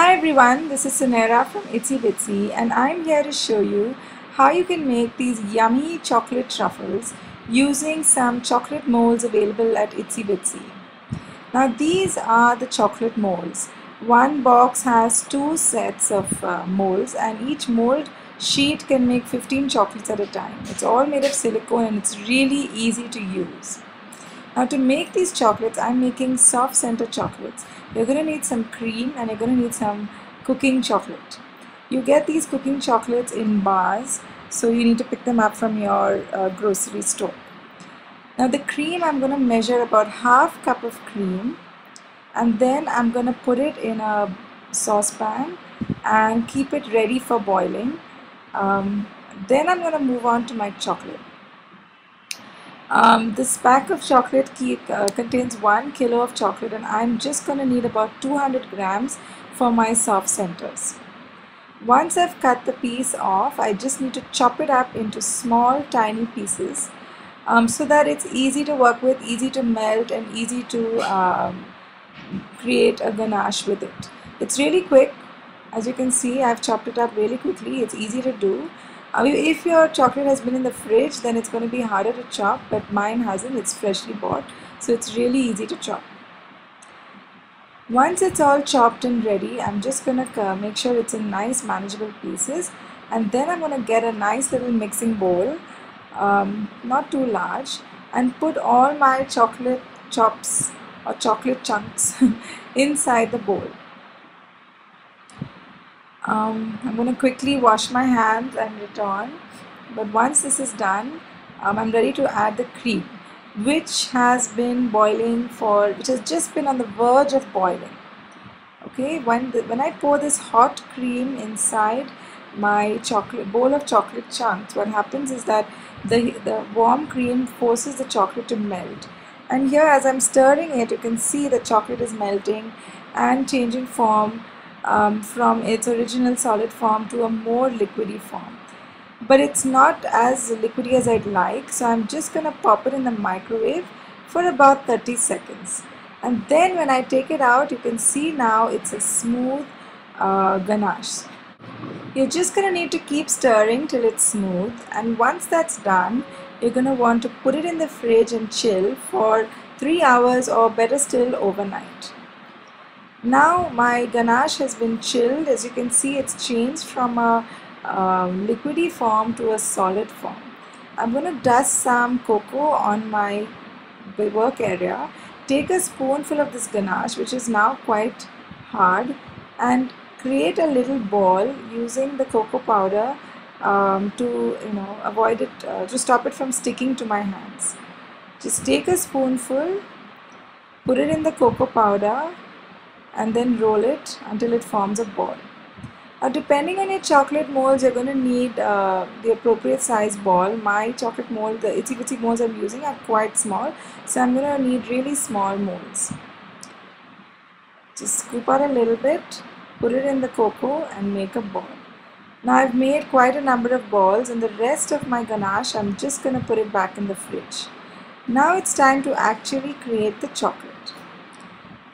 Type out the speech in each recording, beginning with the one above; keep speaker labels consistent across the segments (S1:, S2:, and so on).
S1: Hi everyone, this is Sunera from Itsy Bitsy and I'm here to show you how you can make these yummy chocolate truffles using some chocolate molds available at Itsy Bitsy. Now these are the chocolate molds. One box has two sets of molds and each mold sheet can make 15 chocolates at a time. It's all made of silicone and it's really easy to use. Now to make these chocolates, I'm making soft center chocolates. You're going to need some cream and you're going to need some cooking chocolate. You get these cooking chocolates in bars, so you need to pick them up from your grocery store. Now the cream, I'm going to measure about half cup of cream and then I'm going to put it in a saucepan and keep it ready for boiling. Then I'm going to move on to my chocolate. This pack of chocolate contains 1 kilo of chocolate and I'm just going to need about 200 grams for my soft centers. Once I've cut the piece off, I just need to chop it up into small tiny pieces so that it's easy to work with, easy to melt and easy to create a ganache with it. It's really quick. As you can see, I've chopped it up really quickly. It's easy to do. If your chocolate has been in the fridge, then it's going to be harder to chop, but mine hasn't. It's freshly bought, so it's really easy to chop. Once it's all chopped and ready, I'm just going to make sure it's in nice manageable pieces, and then I'm going to get a nice little mixing bowl, not too large, and put all my chocolate chops or chocolate chunks inside the bowl. I'm going to quickly wash my hands and return, but once this is done, I'm ready to add the cream, which has been boiling which has just been on the verge of boiling. Okay, when I pour this hot cream inside my bowl of chocolate chunks, what happens is that the warm cream forces the chocolate to melt. And here, as I'm stirring it, you can see the chocolate is melting and changing form from its original solid form to a more liquidy form. But it's not as liquidy as I'd like, so I'm just going to pop it in the microwave for about 30 seconds. And then when I take it out, you can see now it's a smooth ganache. You're just going to need to keep stirring till it's smooth, and once that's done, you're going to want to put it in the fridge and chill for 3 hours or better still overnight. Now my ganache has been chilled. As you can see, it's changed from a liquidy form to a solid form. I'm going to dust some cocoa on my work area. Take a spoonful of this ganache, which is now quite hard, and create a little ball using the cocoa powder to avoid it, to stop it from sticking to my hands. Just take a spoonful, put it in the cocoa powder, and then roll it until it forms a ball. Depending on your chocolate molds, you're going to need the appropriate size ball. My chocolate mold, the Itsy Bitsy molds I'm using are quite small, so I'm going to need really small molds. Just scoop out a little bit, put it in the cocoa and make a ball. Now I've made quite a number of balls, and the rest of my ganache, I'm just going to put it back in the fridge. Now it's time to actually create the chocolate.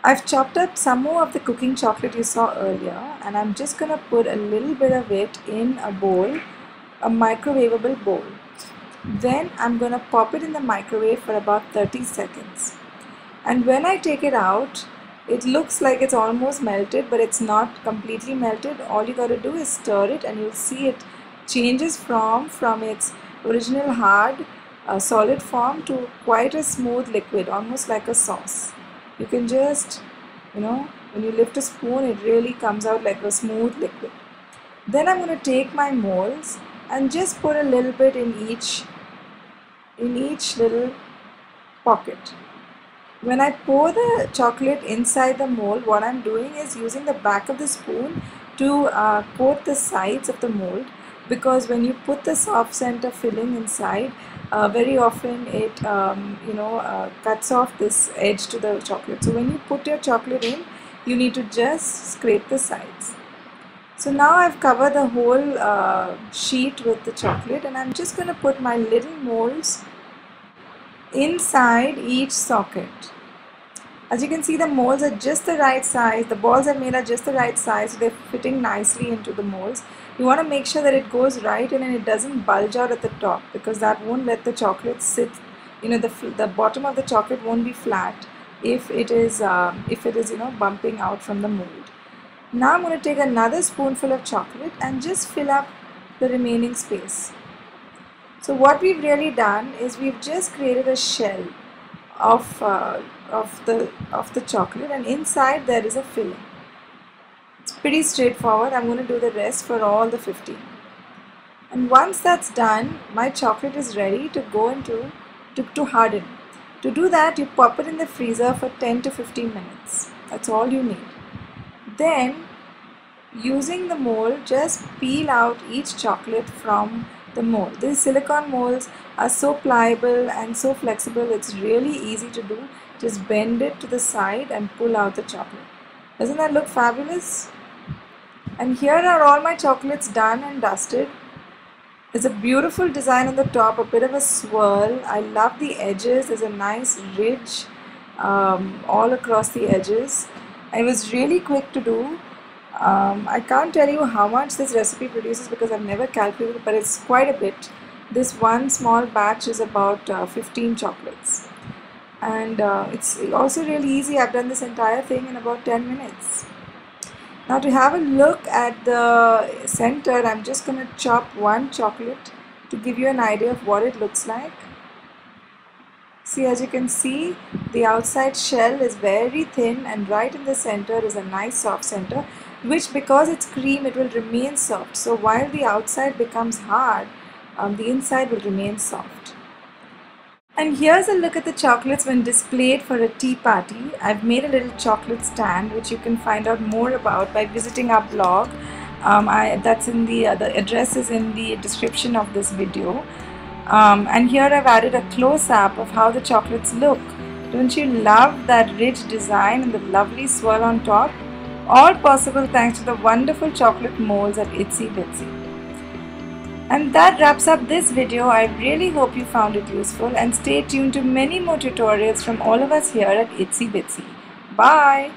S1: I've chopped up some more of the cooking chocolate you saw earlier, and I'm just going to put a little bit of it in a bowl, a microwavable bowl. Then I'm going to pop it in the microwave for about 30 seconds. And when I take it out, it looks like it's almost melted, but it's not completely melted. All you got to do is stir it and you'll see it changes from its original hard solid form to quite a smooth liquid, almost like a sauce. You can just, when you lift a spoon, it really comes out like a smooth liquid. Then I'm going to take my molds and just put a little bit in each little pocket. When I pour the chocolate inside the mold, what I'm doing is using the back of the spoon to coat the sides of the mold, because when you put the soft center filling inside, very often it cuts off this edge to the chocolate. So when you put your chocolate in, you need to just scrape the sides. So now I've covered the whole sheet with the chocolate, and I'm just going to put my little molds inside each socket. As you can see, the molds are just the right size. The balls I've made are just the right size, so they're fitting nicely into the molds. You want to make sure that it goes right and then it doesn't bulge out at the top, because that won't let the chocolate sit. You know, the bottom of the chocolate won't be flat if it is bumping out from the mold. Now I'm going to take another spoonful of chocolate and just fill up the remaining space. So what we've really done is we've just created a shell of the chocolate, and inside there is a filling. It's pretty straightforward. I'm going to do the rest for all the 15. And once that's done, my chocolate is ready to go into to harden. To do that, you pop it in the freezer for 10 to 15 minutes. That's all you need. Then, using the mold, just peel out each chocolate from the mold. These silicone molds are so pliable and so flexible, it's really easy to do. Just bend it to the side and pull out the chocolate. Doesn't that look fabulous? And here are all my chocolates done and dusted. There's a beautiful design on the top, a bit of a swirl. I love the edges. There's a nice ridge all across the edges. And it was really quick to do. I can't tell you how much this recipe produces because I've never calculated, but it's quite a bit. This one small batch is about 15 chocolates. And it's also really easy. I've done this entire thing in about 10 minutes. Now to have a look at the center, I'm just going to chop one chocolate to give you an idea of what it looks like. See, as you can see, the outside shell is very thin, and right in the center is a nice soft center, which, because it's cream, it will remain soft. So while the outside becomes hard, the inside will remain soft. And here's a look at the chocolates when displayed for a tea party. I've made a little chocolate stand, which you can find out more about by visiting our blog. That's in the address is in the description of this video. And here I've added a close-up of how the chocolates look. Don't you love that rich design and the lovely swirl on top? All possible thanks to the wonderful chocolate molds at Itsy Bitsy. And that wraps up this video. I really hope you found it useful, and stay tuned to many more tutorials from all of us here at Itsy Bitsy. Bye!